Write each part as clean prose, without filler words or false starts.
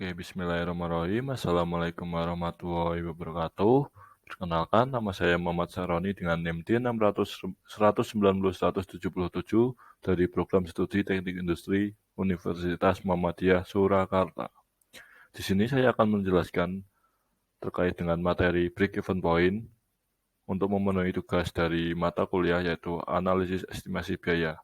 Oke, bismillahirrahmanirrahim. Assalamualaikum warahmatullahi wabarakatuh. Perkenalkan, nama saya Muhammad Saroni dengan NIM D600 190 177 dari Program Studi Teknik Industri Universitas Muhammadiyah Surakarta. Di sini saya akan menjelaskan terkait dengan materi break-even point untuk memenuhi tugas dari mata kuliah yaitu analisis estimasi biaya.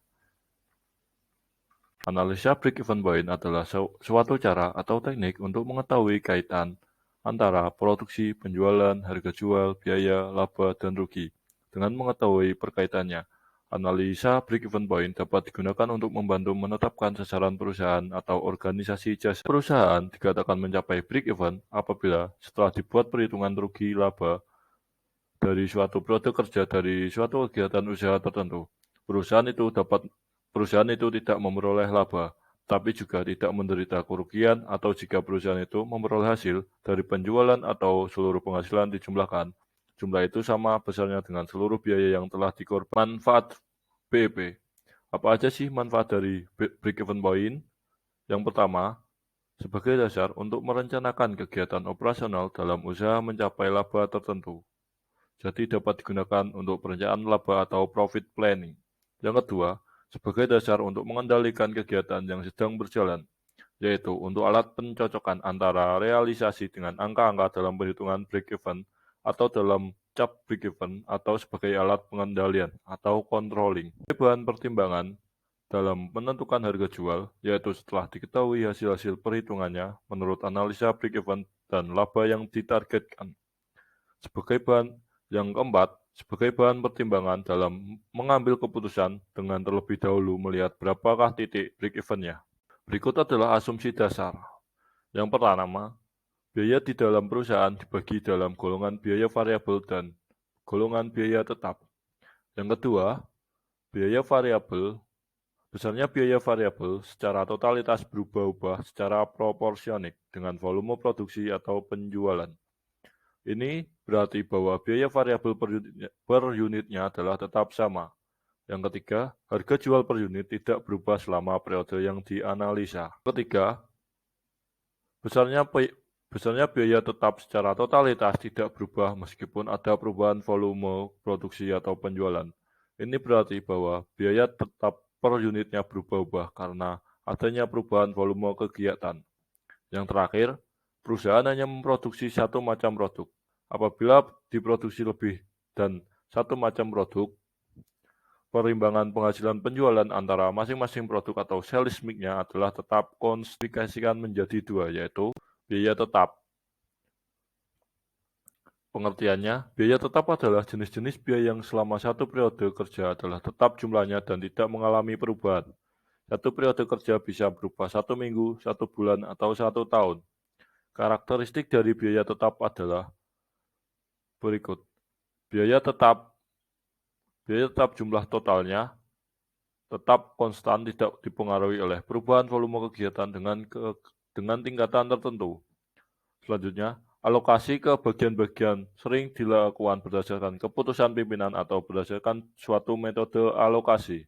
Analisa break-even point adalah suatu cara atau teknik untuk mengetahui kaitan antara produksi, penjualan, harga jual, biaya, laba, dan rugi. Dengan mengetahui perkaitannya, analisa break-even point dapat digunakan untuk membantu menetapkan sasaran perusahaan atau organisasi jasa. Perusahaan dikatakan mencapai break-even apabila setelah dibuat perhitungan rugi laba dari suatu produk kerja dari suatu kegiatan usaha tertentu, perusahaan itu tidak memperoleh laba, tapi juga tidak menderita kerugian, atau jika perusahaan itu memperoleh hasil dari penjualan atau seluruh penghasilan dijumlahkan, jumlah itu sama besarnya dengan seluruh biaya yang telah dikorbankan. Manfaat BEP. Apa aja sih manfaat dari break-even point? Yang pertama, sebagai dasar untuk merencanakan kegiatan operasional dalam usaha mencapai laba tertentu. Jadi dapat digunakan untuk perencanaan laba atau profit planning. Yang kedua, sebagai dasar untuk mengendalikan kegiatan yang sedang berjalan, yaitu untuk alat pencocokan antara realisasi dengan angka-angka dalam perhitungan break-even atau dalam cap break-even atau sebagai alat pengendalian atau controlling. Bahan pertimbangan dalam menentukan harga jual, yaitu setelah diketahui hasil-hasil perhitungannya menurut analisa break-even dan laba yang ditargetkan. Sebagai bahan yang keempat, sebagai bahan pertimbangan dalam mengambil keputusan dengan terlebih dahulu melihat berapakah titik break-even-nya. Berikut adalah asumsi dasar. Yang pertama, biaya di dalam perusahaan dibagi dalam golongan biaya variabel dan golongan biaya tetap. Yang kedua, biaya variabel, besarnya biaya variabel secara totalitas berubah-ubah secara proporsionik dengan volume produksi atau penjualan. Ini berarti bahwa biaya variabel per unitnya adalah tetap sama. Yang ketiga, harga jual per unit tidak berubah selama periode yang dianalisa. Ketiga, besarnya biaya tetap secara totalitas tidak berubah meskipun ada perubahan volume produksi atau penjualan. Ini berarti bahwa biaya tetap per unitnya berubah-ubah karena adanya perubahan volume kegiatan. Yang terakhir, perusahaan hanya memproduksi satu macam produk. Apabila diproduksi lebih dan satu macam produk, perimbangan penghasilan penjualan antara masing-masing produk atau sales mix-nya adalah tetap konstitusikan menjadi dua, yaitu biaya tetap. Pengertiannya, biaya tetap adalah jenis-jenis biaya yang selama satu periode kerja adalah tetap jumlahnya dan tidak mengalami perubahan. Satu periode kerja bisa berubah 1 minggu, 1 bulan, atau 1 tahun. Karakteristik dari biaya tetap adalah berikut. Biaya tetap jumlah totalnya tetap konstan, tidak dipengaruhi oleh perubahan volume kegiatan dengan tingkatan tertentu. Selanjutnya, alokasi ke bagian-bagian sering dilakukan berdasarkan keputusan pimpinan atau berdasarkan suatu metode alokasi.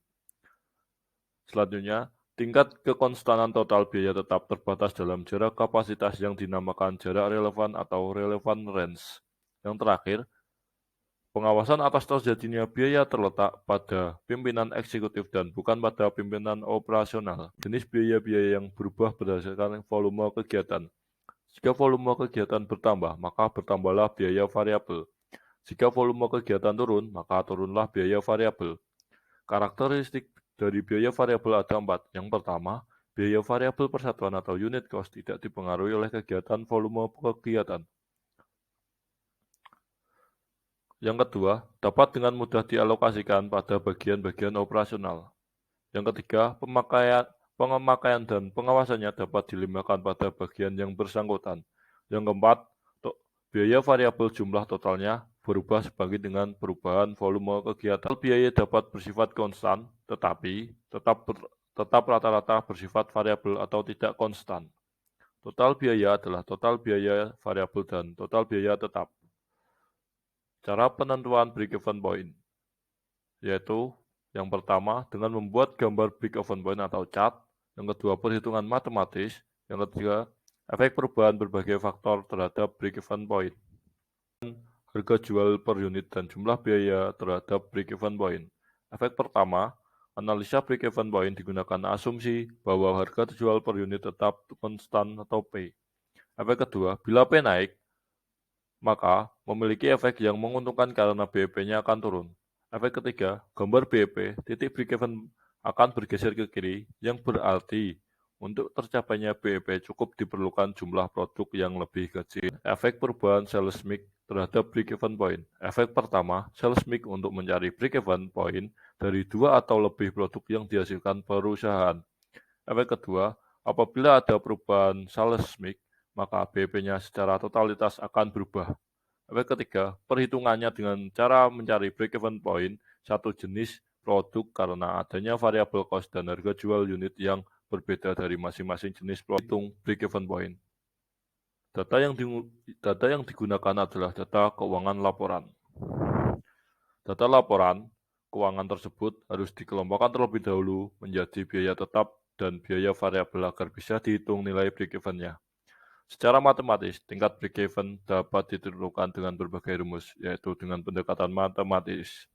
Selanjutnya, tingkat kekonstanan total biaya tetap terbatas dalam jarak kapasitas yang dinamakan jarak relevan atau relevant range. Yang terakhir, pengawasan atas terjadinya biaya terletak pada pimpinan eksekutif dan bukan pada pimpinan operasional. Jenis biaya-biaya yang berubah berdasarkan volume kegiatan. Jika volume kegiatan bertambah, maka bertambahlah biaya variabel. Jika volume kegiatan turun, maka turunlah biaya variabel. Karakteristik dari biaya variabel ada 4. Yang pertama, biaya variabel persatuan atau unit cost tidak dipengaruhi oleh kegiatan volume kegiatan. Yang kedua, dapat dengan mudah dialokasikan pada bagian-bagian operasional. Yang ketiga, pemakaian dan pengawasannya dapat dilimpahkan pada bagian yang bersangkutan. Yang keempat, biaya variabel jumlah totalnya berubah sebanding dengan perubahan volume kegiatan. Biaya dapat bersifat konstan, tetapi tetap rata-rata bersifat variabel atau tidak konstan. Total biaya adalah total biaya variabel dan total biaya tetap. Cara penentuan break-even point, yaitu yang pertama dengan membuat gambar break-even point atau chart, yang kedua perhitungan matematis, yang ketiga Efek perubahan berbagai faktor terhadap break-even point. Harga jual per unit dan jumlah biaya terhadap break-even point. Efek pertama, analisa break-even point digunakan asumsi bahwa harga jual per unit tetap konstan atau P. Efek kedua, bila P naik, maka memiliki efek yang menguntungkan karena BEP-nya akan turun. Efek ketiga, gambar BEP, titik break-even akan bergeser ke kiri, yang berarti untuk tercapainya BEP cukup diperlukan jumlah produk yang lebih kecil. Efek perubahan sales mix terhadap break-even point. Efek pertama, sales mix untuk mencari break-even point dari 2 atau lebih produk yang dihasilkan perusahaan. Efek kedua, apabila ada perubahan sales mix, maka BEP-nya secara totalitas akan berubah. Efek ketiga, perhitungannya dengan cara mencari break-even point satu jenis produk karena adanya variabel cost dan harga jual unit yang berbeda dari masing-masing jenis produk. Hitung break-even point. Data yang digunakan adalah data keuangan laporan. Data laporan keuangan tersebut harus dikelompokkan terlebih dahulu menjadi biaya tetap dan biaya variabel agar bisa dihitung nilai break-even-nya. Secara matematis, tingkat break-even dapat ditentukan dengan berbagai rumus, yaitu dengan pendekatan matematis.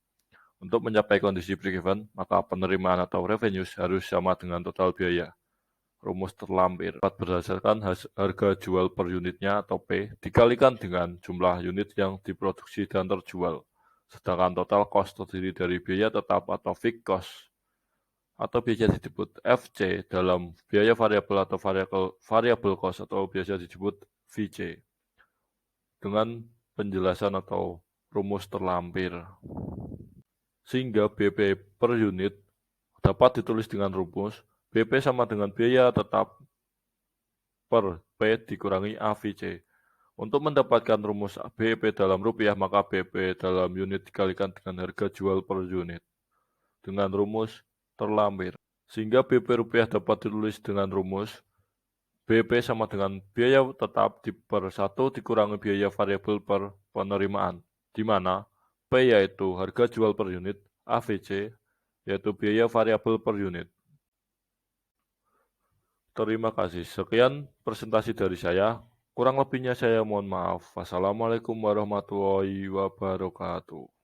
Untuk mencapai kondisi break-even, maka penerimaan atau revenues harus sama dengan total biaya. Rumus terlampir dapat berdasarkan harga jual per unitnya atau P dikalikan dengan jumlah unit yang diproduksi dan terjual. Sedangkan total cost terdiri dari biaya tetap atau fixed cost atau biasa disebut FC dalam biaya variabel atau variabel cost atau biasa disebut VC dengan penjelasan atau rumus terlampir. Sehingga BP per unit dapat ditulis dengan rumus BP sama dengan biaya tetap per P dikurangi AVC. Untuk mendapatkan rumus BP dalam rupiah, maka BP dalam unit dikalikan dengan harga jual per unit dengan rumus terlampir. Sehingga BP rupiah dapat ditulis dengan rumus BP sama dengan biaya tetap per 1 dikurangi biaya variabel per penerimaan, di mana P yaitu harga jual per unit, AVC yaitu biaya variabel per unit. Terima kasih. Sekian presentasi dari saya. Kurang lebihnya saya mohon maaf. Wassalamualaikum warahmatullahi wabarakatuh.